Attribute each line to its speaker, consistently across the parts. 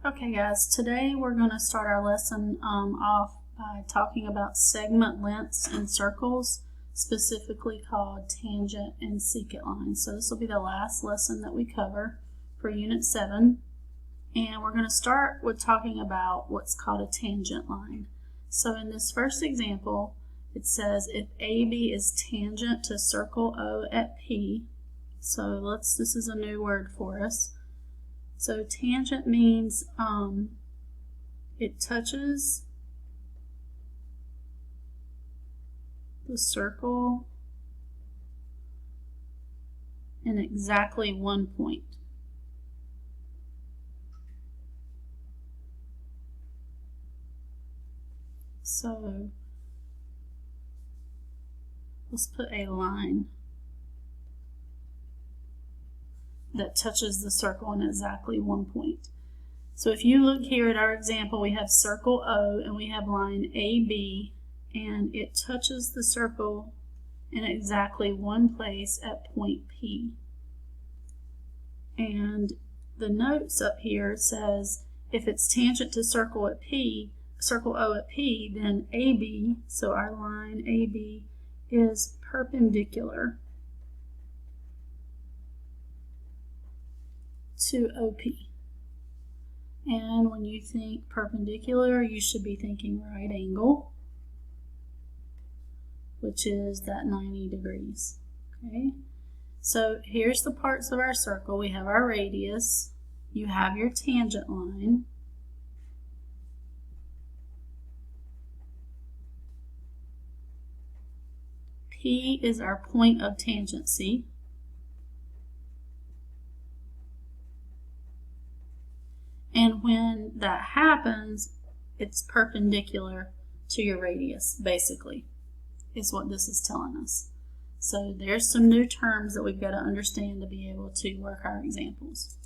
Speaker 1: Okay guys, today we're going to start our lesson off by talking about segment lengths in circles, specifically called tangent and secant lines. So this will be the last lesson that we cover for Unit 7. And we're going to start with talking about what's called a tangent line. So in this first example, it says if AB is tangent to circle O at P, so this is a new word for us. So tangent means it touches the circle in exactly one point. So let's put a line that touches the circle in exactly one point. So if you look here at our example, we have circle O and we have line AB, and it touches the circle in exactly one place at point P. And the notes up here says if it's tangent to circle O at P, then AB, so our line AB, is perpendicular to OP. And when you think perpendicular, you should be thinking right angle, which is that 90 degrees. Okay, so here's the parts of our circle. We have our radius, you have your tangent line, P is our point of tangency, and when that happens, it's perpendicular to your radius, basically, is what this is telling us. So there's some new terms that we've got to understand to be able to work our examples.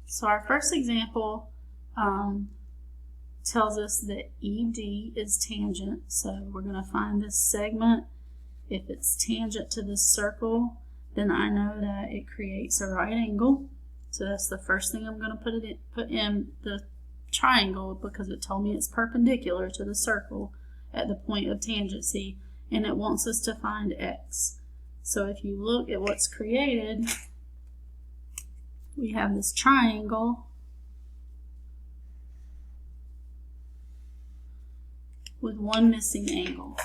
Speaker 1: So our first example tells us that ED is tangent. So we're going to find this segment. If it's tangent to this circle, then I know that it creates a right angle. So that's the first thing I'm going to put in the triangle, because it told me it's perpendicular to the circle at the point of tangency, and it wants us to find X. So if you look at what's created, we have this triangle with one missing angle.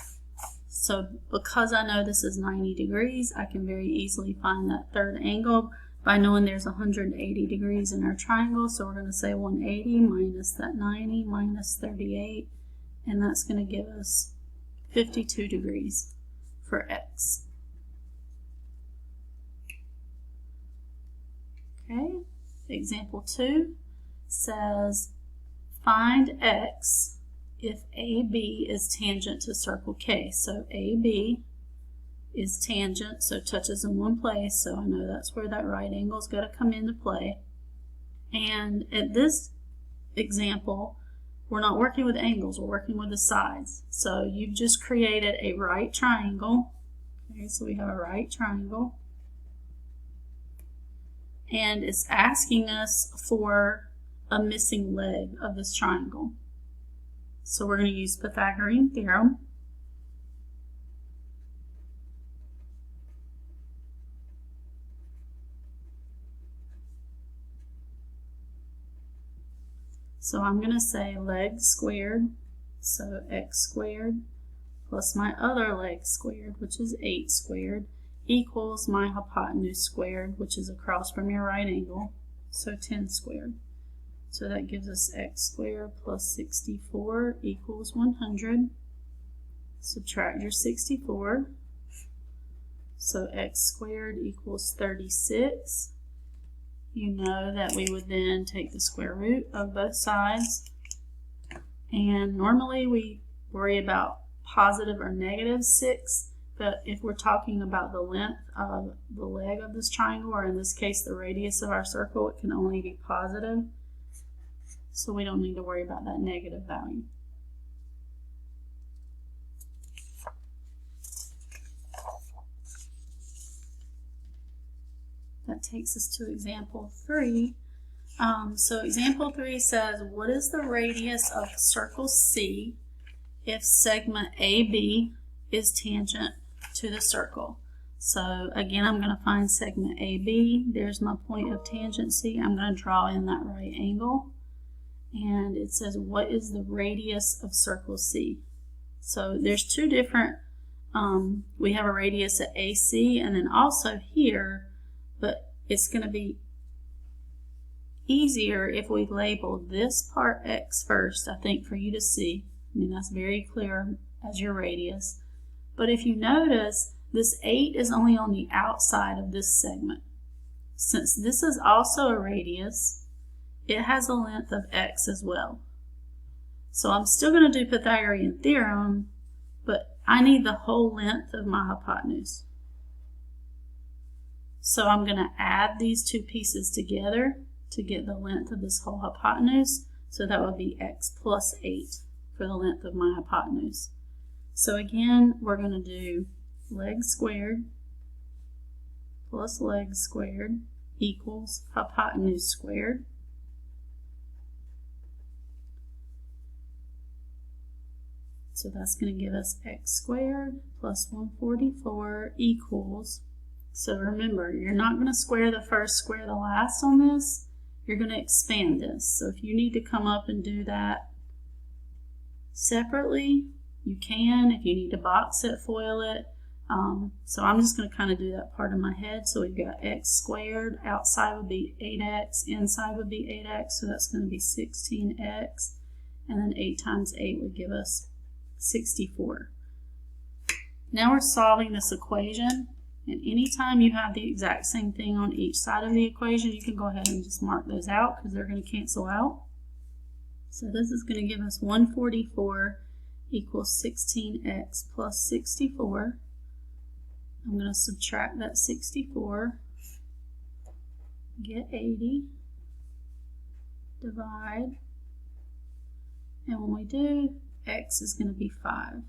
Speaker 1: So because I know this is 90 degrees, I can very easily find that third angle by knowing there's 180 degrees in our triangle. So we're going to say 180 minus that 90 minus 38, and that's going to give us 52 degrees for X. Okay, example 2 says find X if AB is tangent to circle K. So AB is tangent, so touches in one place, so I know that's where that right angle's got to come into play. And at this example, we're not working with angles, we're working with the sides. So you've just created a right triangle. Okay, so we have a right triangle, and it's asking us for a missing leg of this triangle. So we're going to use Pythagorean theorem. So I'm going to say leg squared, so x squared, plus my other leg squared, which is 8 squared, equals my hypotenuse squared, which is across from your right angle, so 10 squared. So that gives us x squared plus 64 equals 100. Subtract your 64. So x squared equals 36. You know that we would then take the square root of both sides. And normally we worry about positive or negative 6. But if we're talking about the length of the leg of this triangle, or in this case the radius of our circle, it can only be positive. So we don't need to worry about that negative value. that takes us to example 3. So example 3 says, what is the radius of circle C if segment AB is tangent to the circle? So again, I'm going to find segment AB. There's my point of tangency. I'm going to draw in that right angle. And it says, what is the radius of circle C? So there's two different, we have a radius at AC and then also here, but it's going to be easier if we label this part X first, I think, for you to see. I mean, that's very clear as your radius. But if you notice, this 8 is only on the outside of this segment. Since this is also a radius, it has a length of X as well. So I'm still going to do Pythagorean theorem, but I need the whole length of my hypotenuse. So I'm going to add these two pieces together to get the length of this whole hypotenuse. So that would be X plus 8 for the length of my hypotenuse. So again, we're going to do leg squared plus leg squared equals hypotenuse squared. So that's going to give us X squared plus 144 equals, so remember, you're not going to square the first, square the last on this. You're going to expand this. So if you need to come up and do that separately, you can. If you need to box it, FOIL it. So I'm just going to kind of do that part in my head. So we've got X squared, outside would be 8X, inside would be 8X, so that's going to be 16X, and then 8 times 8 would give us 64. Now we're solving this equation, and anytime you have the exact same thing on each side of the equation, you can go ahead and just mark those out because they're going to cancel out. So this is going to give us 144 equals 16X plus 64. I'm going to subtract that 64, get 80, divide, and when we do, X is going to be 5.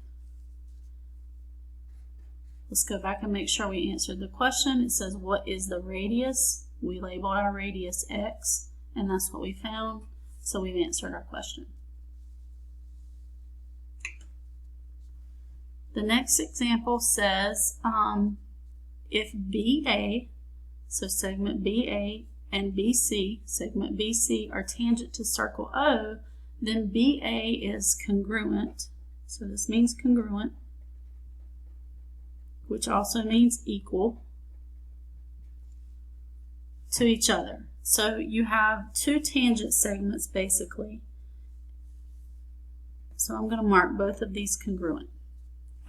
Speaker 1: Let's go back and make sure we answered the question. It says, what is the radius? We labeled our radius X, and that's what we found, so we've answered our question. The next example says, if BA, so segment BA, and BC, segment BC, are tangent to circle O, then BA is congruent. So this means congruent, which also means equal to each other. So you have two tangent segments basically. So I'm going to mark both of these congruent.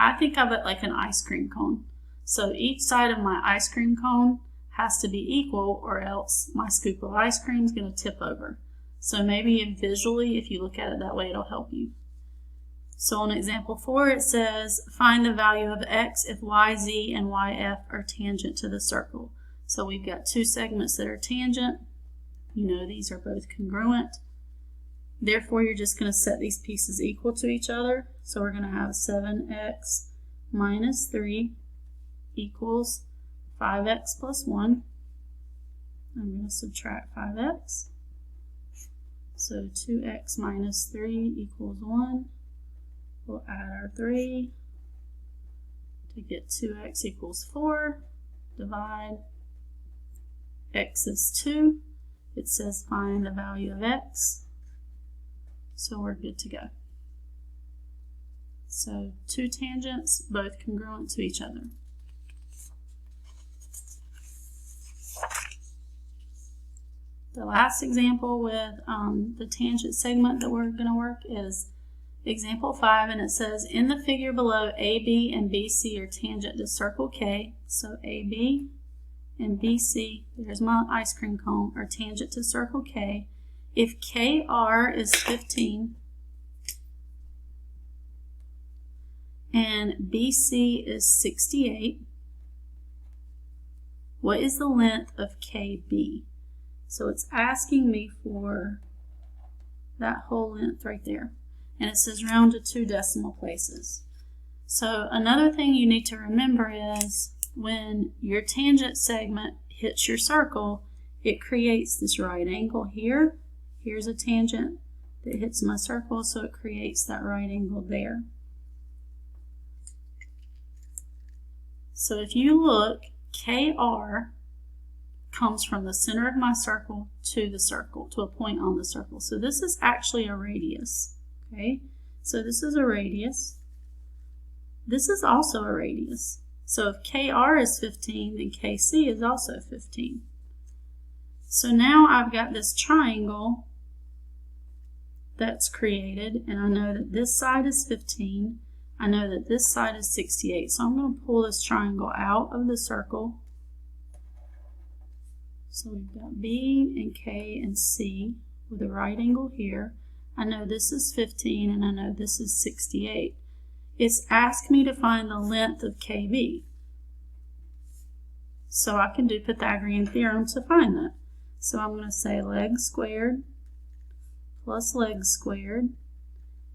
Speaker 1: I think of it like an ice cream cone. So each side of my ice cream cone has to be equal, or else my scoop of ice cream is going to tip over. So maybe visually, if you look at it that way, it'll help you. So on example 4, it says, find the value of X if YZ and YF are tangent to the circle. So we've got two segments that are tangent. You know these are both congruent. Therefore, you're just going to set these pieces equal to each other. So we're going to have 7X minus 3 equals 5X plus 1. I'm going to subtract 5X. So 2X minus 3 equals 1. We'll add our 3 to get 2X equals 4. Divide. X is 2. It says find the value of X. So we're good to go. So two tangents, both congruent to each other. The last example with the tangent segment that we're going to work is example 5, and it says, in the figure below, AB and BC are tangent to circle K. So AB and BC, there's my ice cream cone, are tangent to circle K. If KR is 15 and BC is 68, what is the length of KB? So it's asking me for that whole length right there. And it says round to 2 decimal places. So another thing you need to remember is when your tangent segment hits your circle, it creates this right angle here. Here's a tangent that hits my circle, so it creates that right angle there. So if you look, KR comes from the center of my circle to the circle, to a point on the circle. So this is actually a radius, okay? So this is a radius. This is also a radius. So if KR is 15, then KC is also 15. So now I've got this triangle that's created, and I know that this side is 15. I know that this side is 68. So I'm going to pull this triangle out of the circle. So we've got B and K and C with a right angle here. I know this is 15 and I know this is 68. It's asked me to find the length of KB. So I can do Pythagorean theorem to find that. So I'm going to say legs squared plus legs squared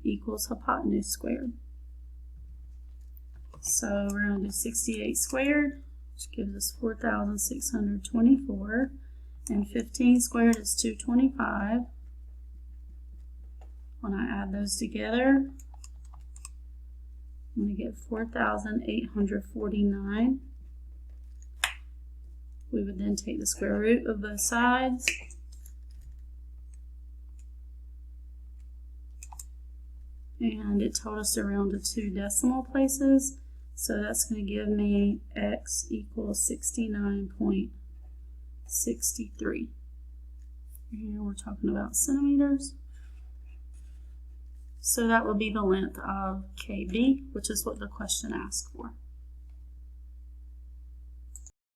Speaker 1: equals hypotenuse squared. So we're going to do 68 squared, which gives us 4,624, and 15 squared is 225. When I add those together, I'm going to get 4,849. We would then take the square root of both sides. And it told us to round to 2 decimal places. So that's going to give me x equals 69.63. Here we're talking about centimeters. So that will be the length of KB, which is what the question asked for.